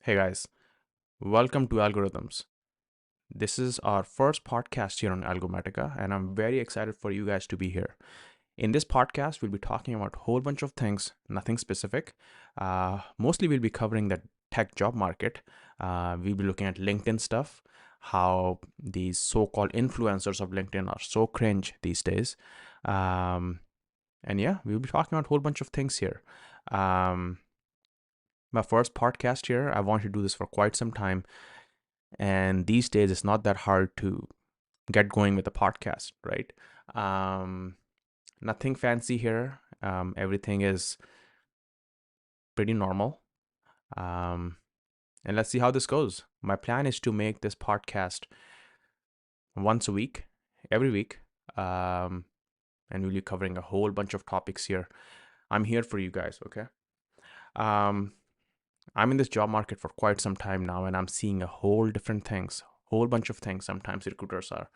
Hey guys, welcome to Algorithms. This is our first podcast here on Algometica, and I'm very excited for you guys to be here. In this podcast, we'll be talking about a whole bunch of things, nothing specific. Mostly, we'll be covering the tech job market. We'll be looking at LinkedIn stuff, how these so called influencers of LinkedIn are so cringe these days. And yeah, we'll be talking about a whole bunch of things here. Um, my first podcast here, I want to do this for quite some time. And these days, it's not that hard to get going with a podcast, right? Um, Nothing fancy here. Everything is pretty normal. Um, and let's see how this goes. My plan is to make this podcast once a week, every week. And we'll be covering a whole bunch of topics here. I'm here for you guys, okay? Um, I'm in this job market for quite some time now, and I'm seeing a whole different things, whole bunch of things. Sometimes recruiters are,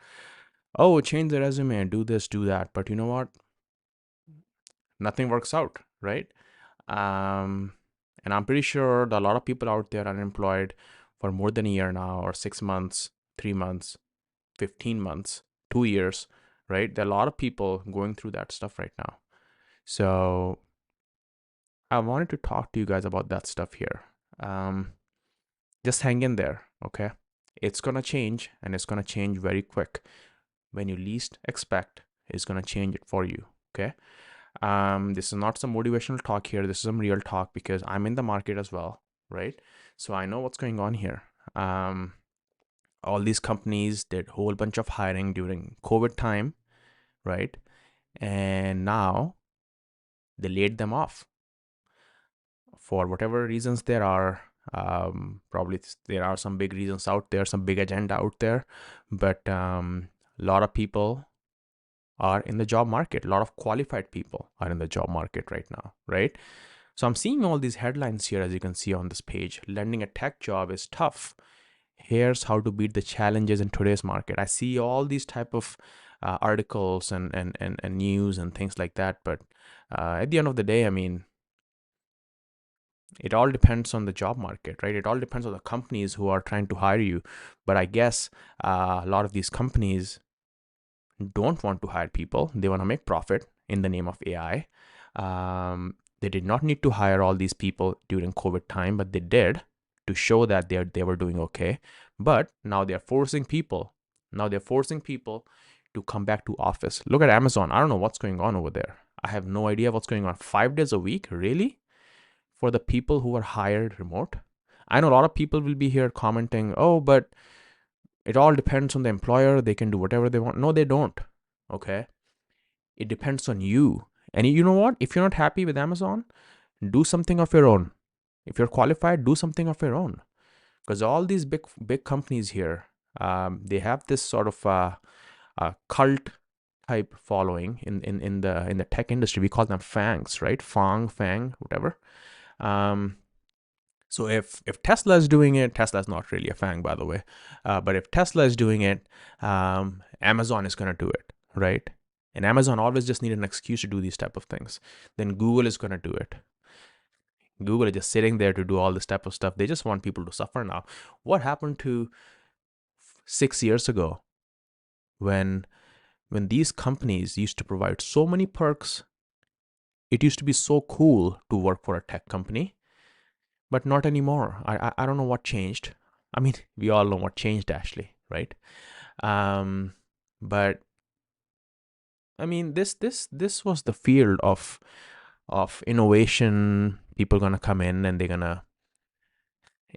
oh, change the resume, do this, do that. But you know what? Nothing works out, right? Um, and I'm pretty sure that a lot of people out there are unemployed for more than a year now, or 6 months, 3 months, 15 months, 2 years, right? There are a lot of people going through that stuff right now. So I wanted to talk to you guys about that stuff here. Just hang in there, okay? It's going to change, and it's going to change very quick. When you least expect, it's going to change it for you, okay? This is not some motivational talk here. This is some real talk because I'm in the market as well, right? So I know what's going on here. All these companies did a whole bunch of hiring during COVID time, right? And now they laid them off for whatever reasons there are. Probably there are some big reasons out there, some big agenda out there, but a lot of people are in the job market. A lot of qualified people are in the job market right now, right? So I'm seeing all these headlines here, as you can see on this page. Landing a tech job is tough. Here's how to beat the challenges in today's market. I see all these type of articles and news and things like that. But at the end of the day, I mean, it all depends on the job market, right? It all depends on the companies who are trying to hire you. But I guess a lot of these companies don't want to hire people. They want to make profit in the name of AI. They did not need to hire all these people during COVID time, but they did to show that they were doing okay. But now they're forcing people. Now they're forcing people to come back to office. Look at Amazon. I don't know what's going on over there. I have no idea what's going on. 5 days a week, really? For the people who are hired remote? I know a lot of people will be here commenting, oh, but it all depends on the employer. They can do whatever they want. No, they don't. Okay. It depends on you. And you know what? If you're not happy with Amazon, do something of your own. If you're qualified, do something of your own. Because all these big companies here, they have this sort of cult type following in the tech industry. We call them fangs, right? Fang, whatever. So if Tesla is doing it, Tesla's not really a fang, by the way. But if Tesla is doing it, Amazon is going to do it, right? And Amazon always just need an excuse to do these type of things. Then Google is going to do it. Google is just sitting there to do all this type of stuff. They just want people to suffer now. What happened to 6 years ago when these companies used to provide so many perks? It used to be so cool to work for a tech company, but not anymore. I don't know what changed. I mean, we all know what changed, Ashley, right? But I mean, this was the field of innovation. People gonna come in and they're gonna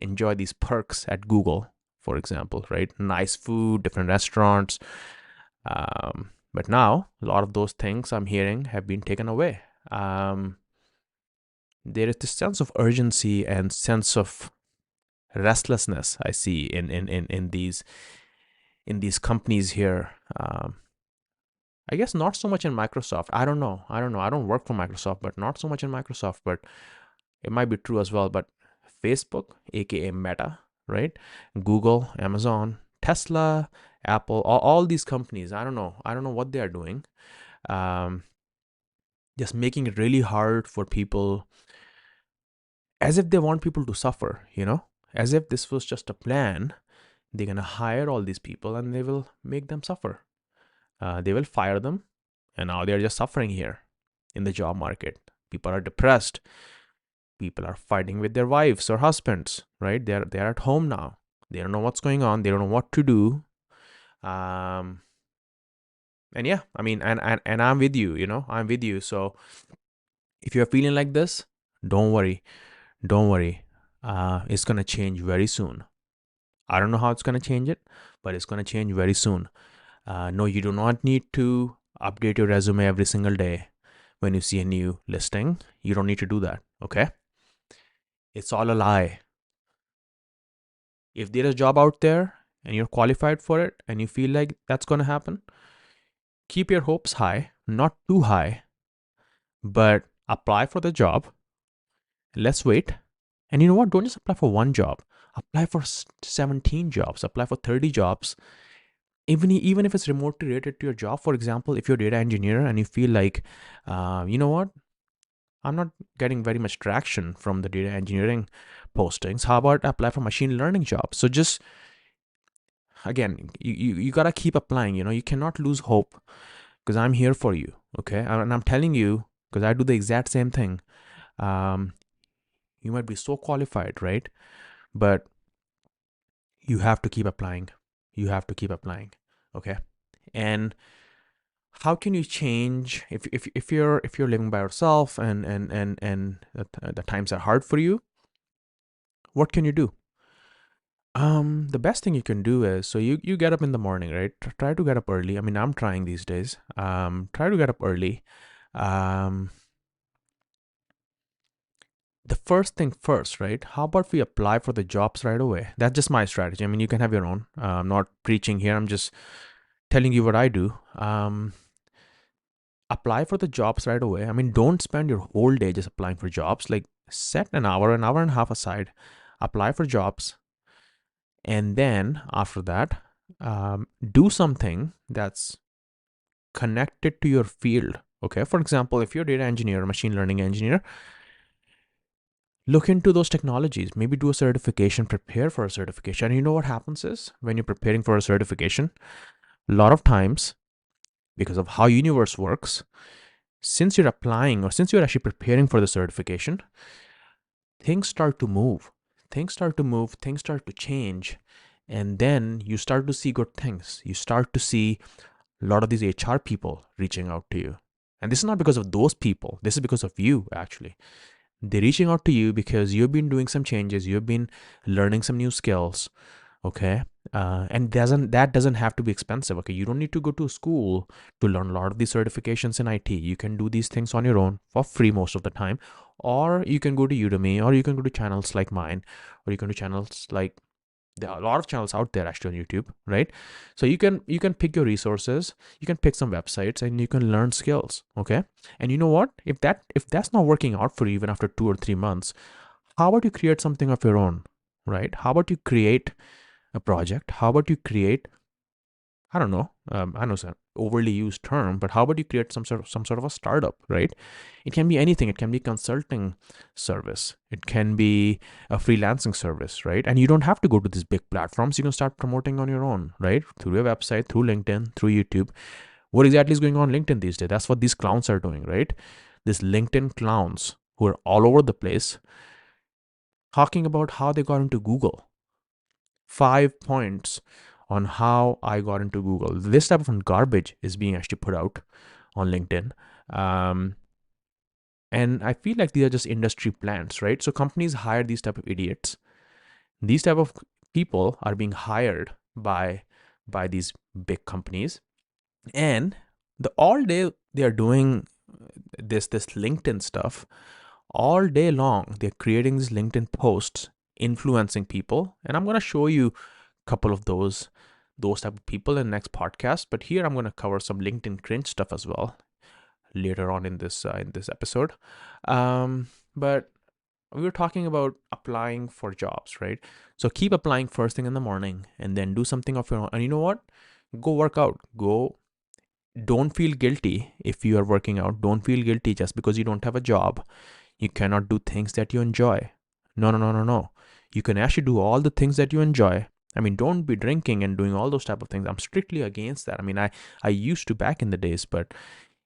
enjoy these perks at Google, for example, right? Nice food, different restaurants. But now a lot of those things I'm hearing have been taken away. There is this sense of urgency and sense of restlessness I see in these companies here. I guess not so much in Microsoft. I don't know. I don't work for Microsoft, but not so much in Microsoft. But it might be true as well. But Facebook, aka Meta, right? Google, Amazon, Tesla, Apple, all these companies. I don't know what they are doing. Just making it really hard for people, as if they want people to suffer, as if this was just a plan. They're going to hire all these people and they will make them suffer. They will fire them, and now they're just suffering here in the job market. People are depressed. People are fighting with their wives or husbands, right? They're at home now. They don't know what's going on. They don't know what to do. And yeah, I mean, and I'm with you, I'm with you. So if you're feeling like this, don't worry. Don't worry. It's going to change very soon. I don't know how it's going to change it, but it's going to change very soon. No, you do not need to update your resume every single day when you see a new listing. You don't need to do that, okay? It's all a lie. If there is a job out there and you're qualified for it and you feel like that's going to happen, keep your hopes high, not too high, but apply for the job. Let's wait. And you know what? Don't just apply for one job. Apply for 17 jobs. Apply for 30 jobs. Even if it's remotely related to your job. For example, if you're a data engineer and you feel like, you know what? I'm not getting very much traction from the data engineering postings. How about apply for machine learning jobs? So just, again, you got to keep applying. You cannot lose hope, because I'm here for you, okay? And I'm telling you, because I do the exact same thing. You might be so qualified, right? But you have to keep applying. You have to keep applying, okay? And how can you change if you're living by yourself and the times are hard for you? What can you do? The best thing you can do is, so you get up in the morning, right? Try to get up early. I mean, I'm trying these days. Try to get up early. The first thing first, right? How about we apply for the jobs right away? That's just my strategy. I mean, you can have your own. I'm not preaching here. I'm just telling you what I do. Apply for the jobs right away. I mean, don't spend your whole day just applying for jobs. Like, set an hour and a half aside, apply for jobs. And then after that, do something that's connected to your field. Okay. For example, if you're a data engineer or machine learning engineer, look into those technologies. Maybe do a certification, prepare for a certification. And you know what happens is, when you're preparing for a certification, a lot of times, because of how universe works, since you're applying or since you're actually preparing for the certification, things start to move. Things start to change. And then you start to see good things. You start to see a lot of these HR people reaching out to you. And this is not because of those people. This is because of you, actually. They're reaching out to you because you've been doing some changes. You've been learning some new skills. Okay. And that doesn't have to be expensive. Okay. You don't need to go to school to learn a lot of these certifications in IT. You can do these things on your own for free most of the time. Or you can go to Udemy, or you can go to channels like mine, or you can do channels like, there are a lot of channels out there actually on YouTube, right? So you can pick your resources, you can pick some websites, and you can learn skills. Okay. And you know what? If that's not working out for you even after 2 or 3 months, how about you create something of your own, right? How about you create a project? How about you create, I don't know, I know it's an overly used term, but how about you create some sort of a startup, right? It can be anything. It can be consulting service. It can be a freelancing service, right? And you don't have to go to these big platforms. You can start promoting on your own, right? Through your website, through LinkedIn, through YouTube. What exactly is going on LinkedIn these days? That's what these clowns are doing, right? These LinkedIn clowns who are all over the place talking about how they got into Google. 5 points on how I got into Google. This type of garbage is being actually put out on LinkedIn. And I feel like these are just industry plants, right? So companies hire these type of idiots. These type of people are being hired by these big companies. And all day they are doing this LinkedIn stuff. All day long, they're creating these LinkedIn posts, influencing people. And I'm going to show you a couple of those type of people in the next podcast. But here I'm going to cover some LinkedIn cringe stuff as well later on in this episode. But we were talking about applying for jobs, right? So keep applying first thing in the morning, and then do something of your own. And you know what? Go work out. Don't feel guilty if you are working out. Don't feel guilty just because you don't have a job. You cannot do things that you enjoy. No. You can actually do all the things that you enjoy. I mean, don't be drinking and doing all those type of things. I'm strictly against that. I mean, I used to back in the days, but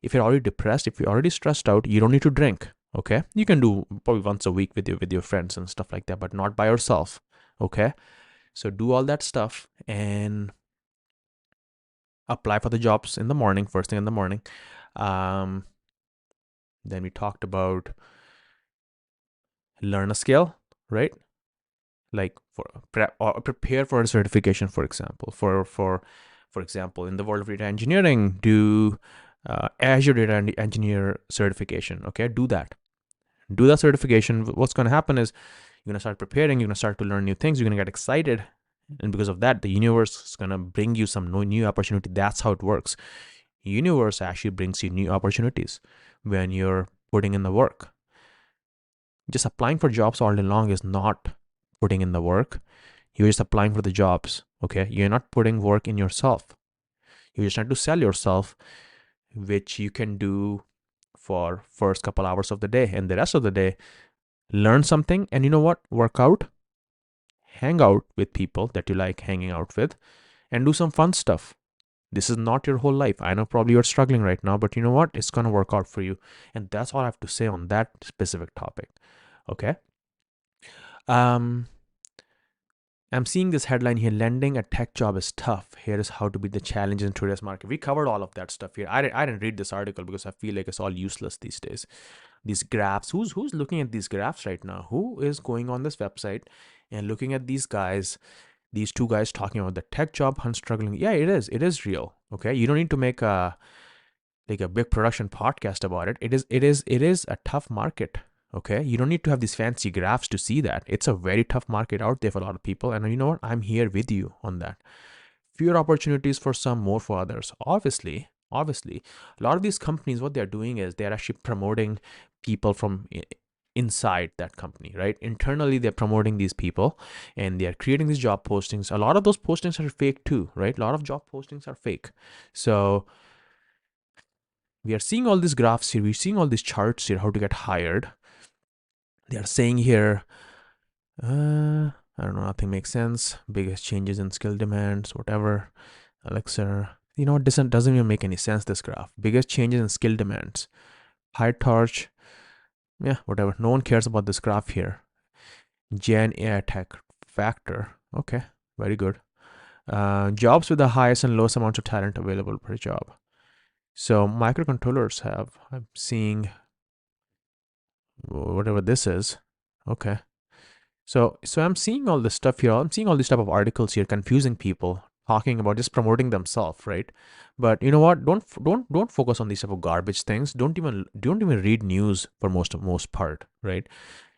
if you're already depressed, if you're already stressed out, you don't need to drink. Okay, you can do probably once a week with your friends and stuff like that, but not by yourself. Okay, so do all that stuff and apply for the jobs in the morning, first thing in the morning. Then we talked about learn a skill, right? Like prepare for a certification, for example. For example, in the world of data engineering, do Azure Data Engineer certification. Okay, do that. Do that certification. What's going to happen is you're going to start preparing. You're going to start to learn new things. You're going to get excited, and because of that, the universe is going to bring you some new opportunity. That's how it works. Universe actually brings you new opportunities when you're putting in the work. Just applying for jobs all day long is not putting in the work. You're just applying for the jobs. Okay, you're not putting work in yourself. You're just trying to sell yourself, which you can do for first couple hours of the day, and the rest of the day learn something. And you know what, work out, hang out with people that you like hanging out with, and do some fun stuff. This is not your whole life. I know probably you're struggling right now, but you know what, it's going to work out for you. And that's all I have to say on that specific topic. Okay, I'm seeing this headline here: landing a tech job is tough. Here is how to beat the challenges in today's market. We covered all of that stuff here. I didn't read this article because I feel like it's all useless these days. These graphs, who's looking at these graphs right now? Who is going on this website and looking at these guys, these two guys talking about the tech job hunt struggling? Yeah, it is real. Okay, you don't need to make a big production podcast about it. It is a tough market. Okay, you don't need to have these fancy graphs to see that. It's a very tough market out there for a lot of people, and you know what, I'm here with you on that. Fewer opportunities for some, more for others. Obviously, a lot of these companies, what they're doing is they're actually promoting people from inside that company, right? Internally, they're promoting these people and they're creating these job postings. A lot of those postings are fake too, right? A lot of job postings are fake. So we are seeing all these graphs here. We're seeing all these charts here, how to get hired. They are saying here, I don't know, nothing makes sense. Biggest changes in skill demands, whatever. Elixir. You know, this doesn't even make any sense, this graph. Biggest changes in skill demands. PyTorch. Yeah, whatever. No one cares about this graph here. Gen AI Tech Factor. Okay, very good. Jobs with the highest and lowest amounts of talent available per job. So microcontrollers have, I'm seeing whatever this is. Okay. So I'm seeing all this stuff here. I'm seeing all these type of articles here, confusing people, talking about just promoting themselves, right? But you know what? Don't focus on these type of garbage things. Don't even read news for most part, right?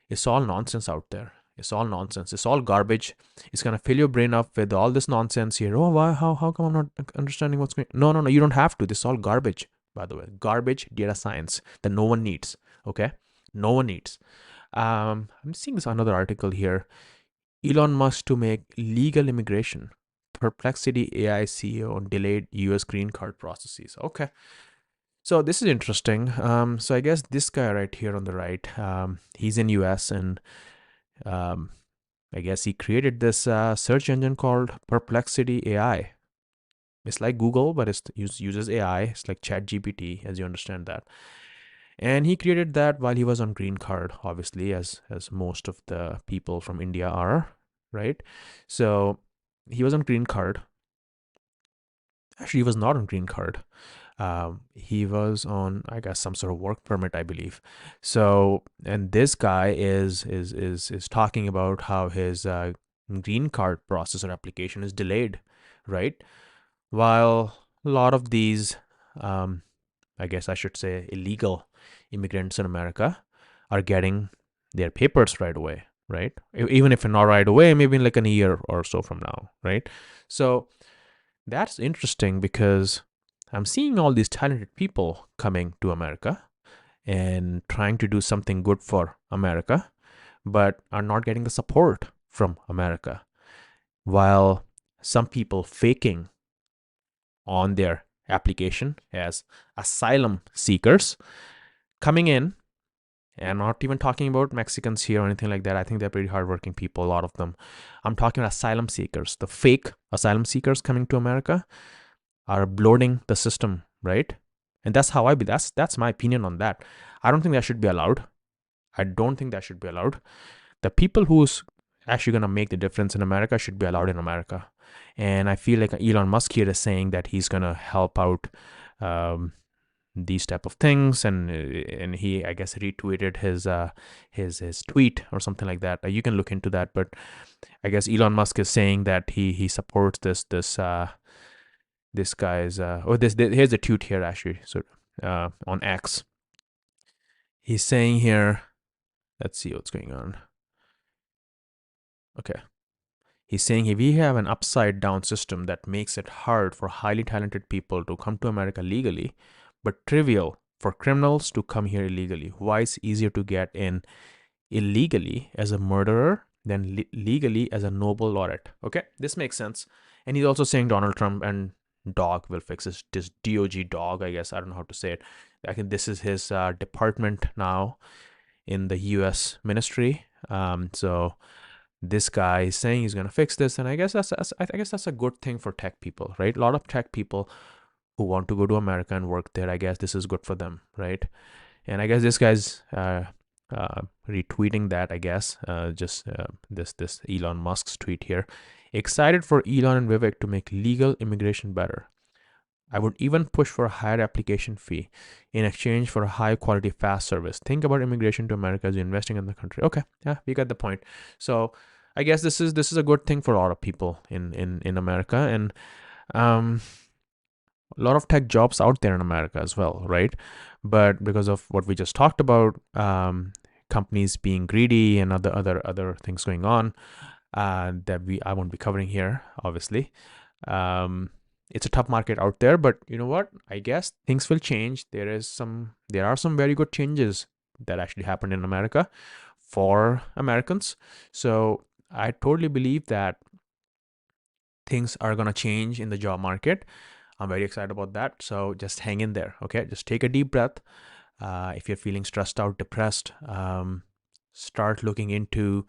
It's all nonsense out there. It's all nonsense. It's all garbage. It's gonna fill your brain up with all this nonsense here. Oh, why? How come I'm not understanding what's going? No. You don't have to. This is all garbage, by the way. Garbage data science that no one needs. Okay, no one needs. I'm seeing this another article here. Elon Musk to make legal immigration. Perplexity AI CEO delayed US green card processes. Okay. So this is interesting. So I guess this guy right here on the right, he's in US, and I guess he created this search engine called Perplexity AI. It's like Google, but it uses AI. It's like ChatGPT, as you understand that. And he created that while he was on green card, obviously, as most of the people from India are, right? So he was on green card. Actually, he was not on green card. He was on, I guess, some sort of work permit, I believe. So, and this guy is talking about how his green card process or application is delayed, right? While a lot of these, I guess I should say, illegal immigrants in America are getting their papers right away, right? Even if not right away, maybe in like a year or so from now, right? So that's interesting because I'm seeing all these talented people coming to America and trying to do something good for America, but are not getting the support from America. While some people faking on their application as asylum seekers, coming in And I'm not even talking about Mexicans here or anything like that. I think they're pretty hardworking people, a lot of them. I'm talking about asylum seekers. The fake asylum seekers coming to America are bloating the system, right? And that's how that's my opinion on that. I don't think that should be allowed. I don't think that should be allowed. The people who's actually going to make the difference in America should be allowed in America. And I feel like Elon Musk here is saying that he's going to help out these type of things, and he, I guess, retweeted his tweet or something like that. You can look into that, but I guess Elon Musk is saying that he supports this guy's here's the tweet here actually. So on X, he's saying here, let's see what's going on. Okay. He's saying if we have an upside down system that makes it hard for highly talented people to come to America legally, but trivial for criminals to come here illegally, why it's easier to get in illegally as a murderer than legally as a noble laureate? Okay, this makes sense. And he's also saying Donald Trump and dog will fix this DOG dog, I guess. I don't know how to say it. I think this is his department now in the U.S. ministry. So this guy is saying he's going to fix this, and I guess that's a good thing for tech people, right? A lot of tech people who want to go to America and work there, I guess this is good for them, right? And I guess this guy's retweeting that, I guess, this Elon Musk's tweet here. Excited for Elon and Vivek to make legal immigration better. I would even push for a higher application fee in exchange for a high quality fast service. Think about immigration to America as you're investing in the country. Okay, yeah, we got the point. So I guess this is a good thing for a lot of people in America, and a lot of tech jobs out there in America as well, right? But because of what we just talked about, companies being greedy and other things going on that I won't be covering here, obviously. It's a tough market out there, but you know what? I guess things will change. There are some very good changes that actually happened in America for Americans. So I totally believe that things are going to change in the job market. I'm very excited about that. So just hang in there. Okay. Just take a deep breath. If you're feeling stressed out, depressed, start looking into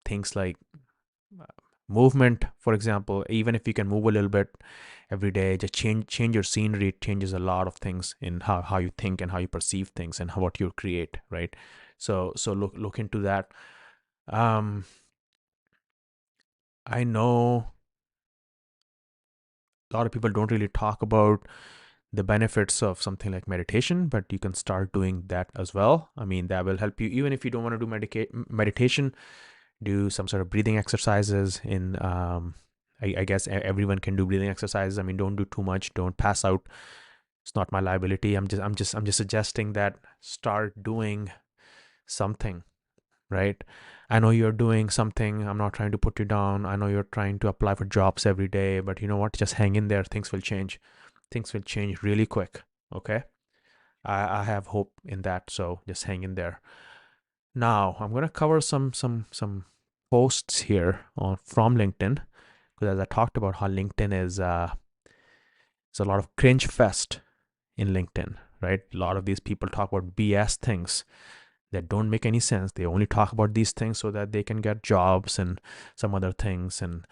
things like movement, for example. Even if you can move a little bit every day, just change your scenery. It changes a lot of things in how you think and how you perceive things and what you create, right? So look into that. I know a lot of people don't really talk about the benefits of something like meditation, but you can start doing that as well. I mean, that will help you. Even if you don't want to do meditation, do some sort of breathing exercises. I guess everyone can do breathing exercises. I mean, don't do too much. Don't pass out. It's not my liability. I'm just suggesting that start doing something, right? I know you're doing something. I'm not trying to put you down. I know you're trying to apply for jobs every day, but you know what? Just hang in there. Things will change. Things will change really quick. Okay. I have hope in that. So just hang in there. Now I'm gonna cover some posts here from LinkedIn, because as I talked about how LinkedIn is it's a lot of Cringefest in LinkedIn, right? A lot of these people talk about BS things that don't make any sense. They only talk about these things so that they can get jobs and some other things, and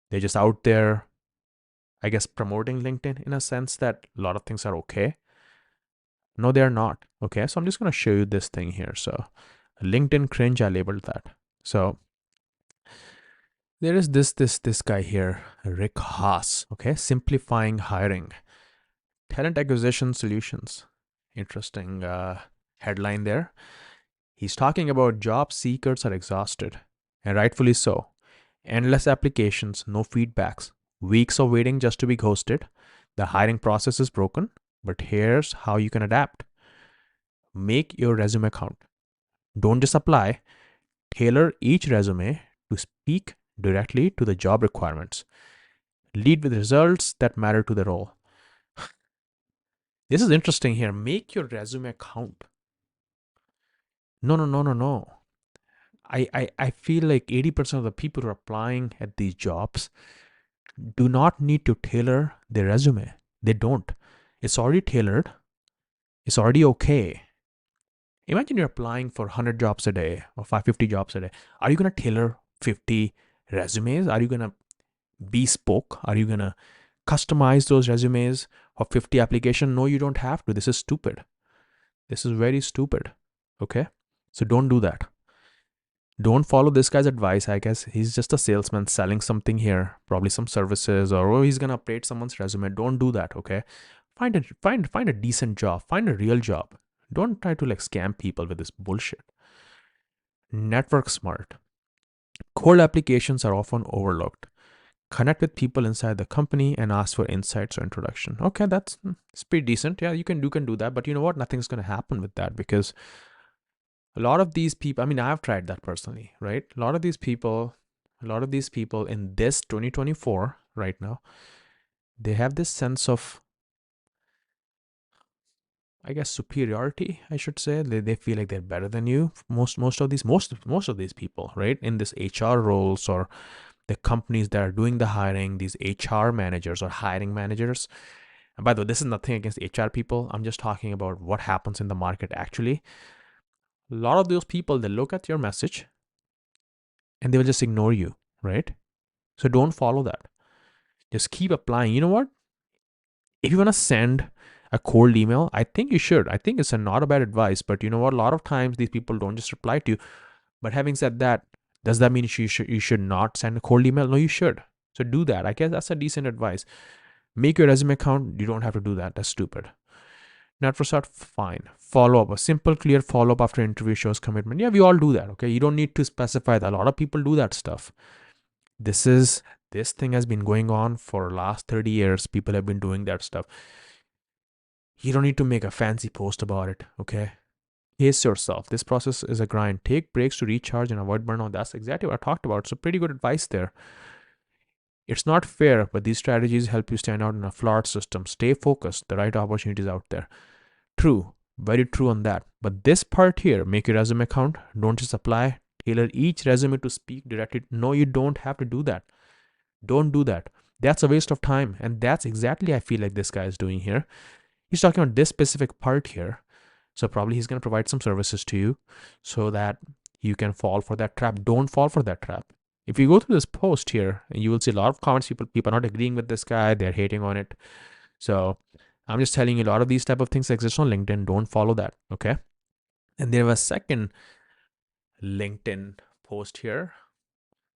they're just out there, I guess, promoting LinkedIn in a sense that a lot of things are okay. No, they're not. Okay, so I'm just going to show you this thing here. So LinkedIn cringe, I labeled that. So there is this guy here, Rick Haas. Okay, simplifying hiring, talent acquisition solutions. Interesting headline there. He's talking about job seekers are exhausted, and rightfully so. Endless applications, no feedbacks, weeks of waiting just to be ghosted. The hiring process is broken, but here's how you can adapt. Make your resume count. Don't just apply. Tailor each resume to speak directly to the job requirements. Lead with results that matter to the role. This is interesting here. Make your resume count. No. I feel like 80% of the people who are applying at these jobs do not need to tailor their resume. They don't. It's already tailored. It's already okay. Imagine you're applying for 100 jobs a day or 550 jobs a day. Are you going to tailor 50 resumes? Are you going to bespoke? Are you going to customize those resumes for 50 applications? No, you don't have to. This is stupid. This is very stupid. Okay? So don't do that. Don't follow this guy's advice. I guess he's just a salesman selling something here, probably some services, or he's going to update someone's resume. Don't do that, okay? Find a decent job. Find a real job. Don't try to like scam people with this bullshit. Network smart. Cold applications are often overlooked. Connect with people inside the company and ask for insights or introduction. Okay, it's pretty decent. Yeah, you can do that, but you know what? Nothing's going to happen with that because a lot of these people, I mean, I've tried that personally, right? A lot of these people in this 2024 right now, they have this sense of, I guess, superiority, I should say. They feel like they're better than you. Most of these people, right? In this HR roles or the companies that are doing the hiring, these HR managers or hiring managers. And by the way, this is nothing against HR people. I'm just talking about what happens in the market actually. A lot of those people, they look at your message and they will just ignore you, right? So don't follow that. Just keep applying. You know what? If you want to send a cold email, I think you should. I think it's not a bad advice, but you know what? A lot of times these people don't just reply to you. But having said that, does that mean you should not send a cold email? No, you should. So do that. I guess that's a decent advice. Make your resume count. You don't have to do that. That's stupid. Network start, fine. Follow up. A simple, clear follow up after interview shows commitment. Yeah, we all do that. Okay. You don't need to specify that. A lot of people do that stuff. This thing has been going on for last 30 years. People have been doing that stuff. You don't need to make a fancy post about it. Okay. Pace yourself. This process is a grind. Take breaks to recharge and avoid burnout. That's exactly what I talked about. So pretty good advice there. It's not fair, but these strategies help you stand out in a flawed system. Stay focused. The right opportunities out there. True. Very true on that. But this part here, make your resume count. Don't just apply. Tailor each resume to speak directly. No, you don't have to do that. Don't do that. That's a waste of time. And that's exactly I feel like this guy is doing here. He's talking about this specific part here. So probably he's going to provide some services to you so that you can fall for that trap. Don't fall for that trap. If you go through this post here, you will see a lot of comments. People are not agreeing with this guy. They're hating on it. So I'm just telling you, a lot of these type of things exist on LinkedIn. Don't follow that. Okay. And there was a second LinkedIn post here.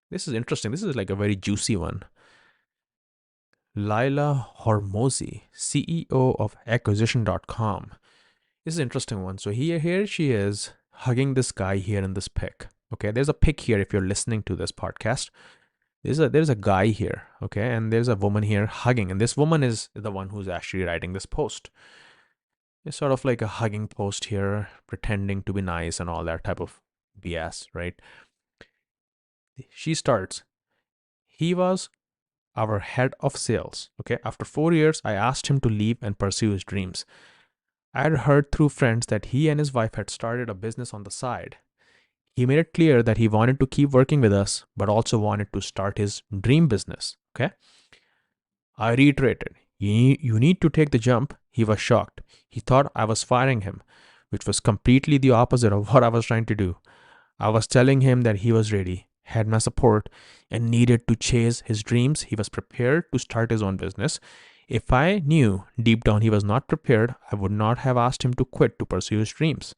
This is interesting. This is like a very juicy one. Laila Hormozi, CEO of acquisition.com. This is an interesting one. So here she is hugging this guy here in this pic. Okay, there's a pic here if you're listening to this podcast. There's a guy here, okay, and there's a woman here hugging, and this woman is the one who's actually writing this post. It's sort of like a hugging post here, pretending to be nice and all that type of BS, right? She starts, he was our head of sales, okay? After 4 years, I asked him to leave and pursue his dreams. I had heard through friends that he and his wife had started a business on the side. He made it clear that he wanted to keep working with us, but also wanted to start his dream business. Okay. I reiterated, you need to take the jump. He was shocked. He thought I was firing him, which was completely the opposite of what I was trying to do. I was telling him that he was ready, had my support, and needed to chase his dreams. He was prepared to start his own business. If I knew deep down he was not prepared, I would not have asked him to quit to pursue his dreams.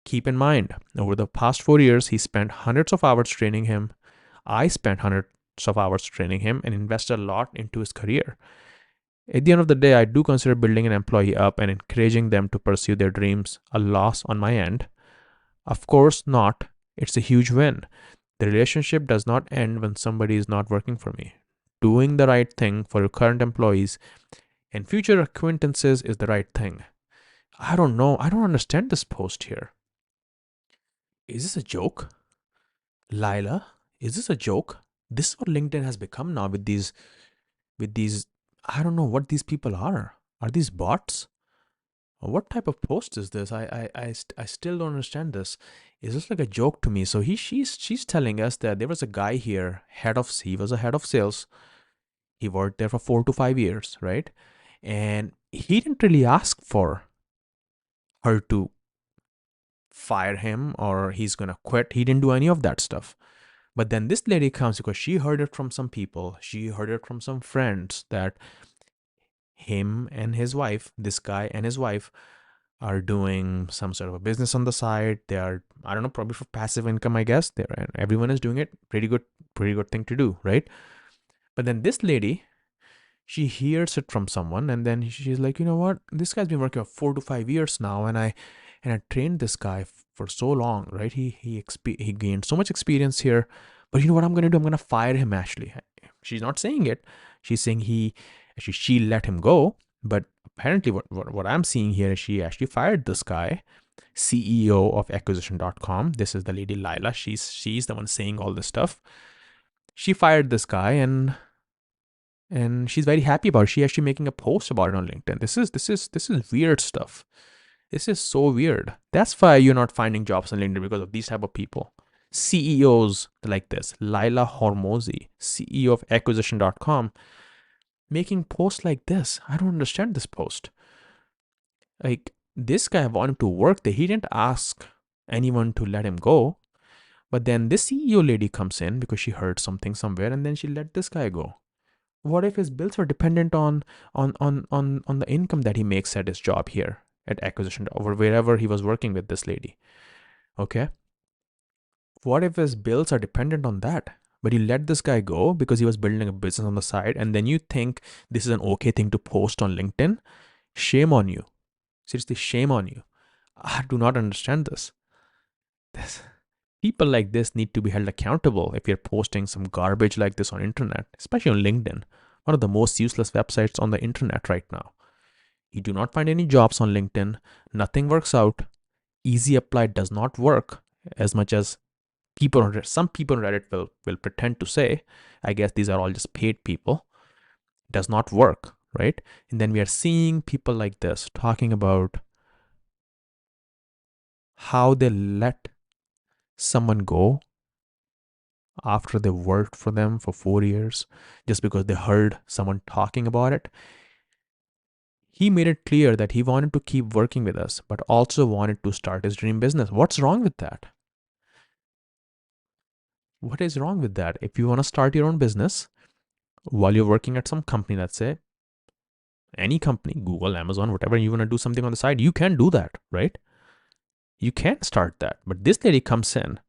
Keep in mind, over the past 4 years, he spent hundreds of hours training him. I spent hundreds of hours training him and invested a lot into his career. At the end of the day, I do consider building an employee up and encouraging them to pursue their dreams a loss on my end. Of course not. It's a huge win. The relationship does not end when somebody is not working for me. Doing the right thing for your current employees and future acquaintances is the right thing. I don't know. I don't understand this post here. Is this a joke? Lila, is this a joke? This is what LinkedIn has become now with these, I don't know what these people are. Are these bots? What type of post is this? I still don't understand this. Is this like a joke to me? So she's telling us that there was a guy here, he was a head of sales. He worked there for 4 to 5 years, right? And he didn't really ask for her to fire him or he's gonna quit. He didn't do any of that stuff. But then this lady comes because she heard it from some people. She heard it from some friends that him and his wife, this guy and his wife, are doing some sort of a business on the side. They are, I don't know, probably for passive income, I guess. Everyone is doing it. Pretty good thing to do, right? But then this lady, she hears it from someone, and then she's like, you know what? This guy's been working for 4 to 5 years now, and I trained this guy for so long, right? He gained so much experience here. But you know what I'm gonna do? I'm gonna fire him. Actually, she's not saying it. She's saying she let him go. But apparently, what I'm seeing here is she actually fired this guy, CEO of acquisition.com. This is the lady Lila. She's the one saying all this stuff. She fired this guy, and she's very happy about it. She actually making a post about it on LinkedIn. This is weird stuff. This is so weird. That's why you're not finding jobs on LinkedIn, because of these type of people. CEOs like this, Laila Hormozi, CEO of acquisition.com, making posts like this. I don't understand this post. Like, this guy wanted to work there. He didn't ask anyone to let him go. But then this CEO lady comes in because she heard something somewhere, and then she let this guy go. What if his bills are dependent on the income that he makes at his job here at acquisition or wherever he was working with this lady? Okay. What if his bills are dependent on that? But you let this guy go because he was building a business on the side, and then you think this is an okay thing to post on LinkedIn? Shame on you. Seriously, shame on you. I do not understand this. People like this need to be held accountable if you're posting some garbage like this on internet, especially on LinkedIn, one of the most useless websites on the internet right now. You do not find any jobs on LinkedIn. Nothing works out. Easy apply does not work as much as some people on Reddit will pretend to say. I guess these are all just paid people. It does not work, right? And then we are seeing people like this talking about how they let someone go after they worked for them for 4 years just because they heard someone talking about it. He made it clear that he wanted to keep working with us, but also wanted to start his dream business. What's wrong with that? What is wrong with that? If you want to start your own business while you're working at some company, let's say any company, Google, Amazon, whatever, you want to do something on the side, you can do that, right? You can start that. But this lady comes in,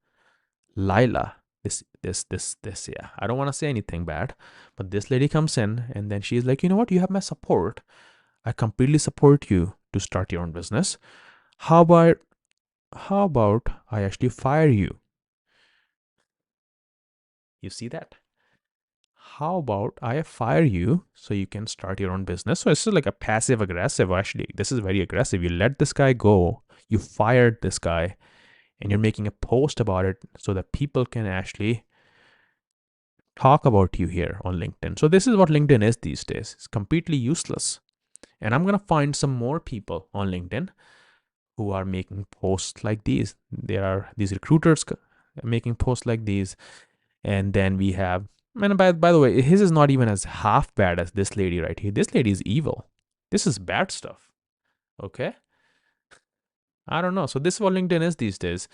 Lila, yeah. I don't want to say anything bad, but this lady comes in and then she's like, you know what? You have my support. I completely support you to start your own business. How about I actually fire you? You see that? How about I fire you so you can start your own business? So this is like a passive aggressive. Actually, this is very aggressive. You let this guy go. You fired this guy, and you're making a post about it so that people can actually talk about you here on LinkedIn. So this is what LinkedIn is these days. It's completely useless. And I'm going to find some more people on LinkedIn who are making posts like these. There are these recruiters making posts like these. And then we have, and by the way, his is not even as half bad as this lady right here. This lady is evil. This is bad stuff. Okay? I don't know. So this is what LinkedIn is these days.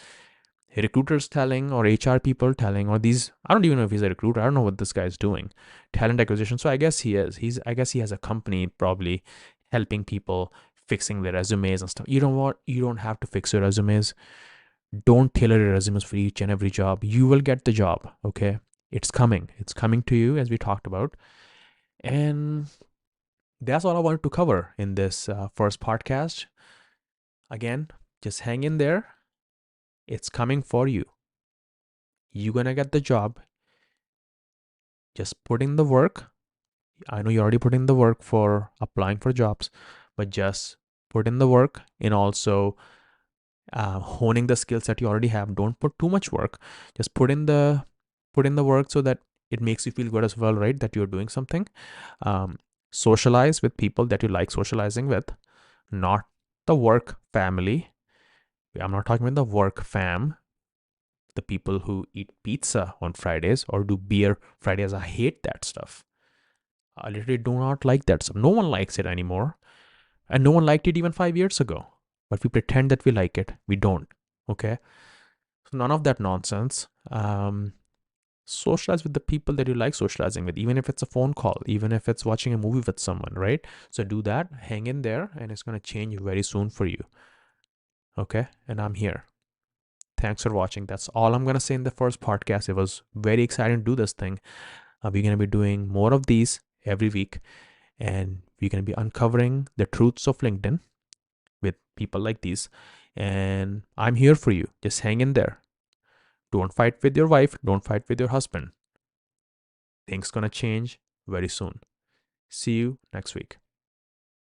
Recruiters telling, or HR people telling, or these, I don't even know if he's a recruiter. I don't know what this guy is doing. Talent acquisition. So I guess he is. I guess he has a company probably helping people fixing their resumes and stuff. You know what? You don't have to fix your resumes. Don't tailor your resumes for each and every job. You will get the job. Okay? It's coming. It's coming to you, as we talked about. And that's all I wanted to cover in this first podcast. Again, just hang in there. It's coming for you. You're going to get the job. Just put in the work. I know you're already putting in the work for applying for jobs, but just put in the work and also honing the skills that you already have. Don't put too much work. Just put in the work so that it makes you feel good as well, right? That you're doing something. Socialize with people that you like socializing with, not the work family. I'm not talking about the work fam, the people who eat pizza on Fridays or do beer Fridays. I hate that stuff. I literally do not like that stuff. No one likes it anymore. And no one liked it even 5 years ago. but we pretend that we like it. We don't. Okay. So none of that nonsense. Socialize with the people that you like socializing with, even if it's a phone call, even if it's watching a movie with someone, right? So do that, hang in there, and it's going to change very soon for you. Okay. And I'm here. Thanks for watching. That's all I'm going to say in the first podcast. It was very exciting to do this thing. We're going to be doing more of these every week, and we're going to be uncovering the truths of LinkedIn with people like these. And I'm here for you. Just hang in there. Don't fight with your wife. Don't fight with your husband. Things going to change very soon. See you next week.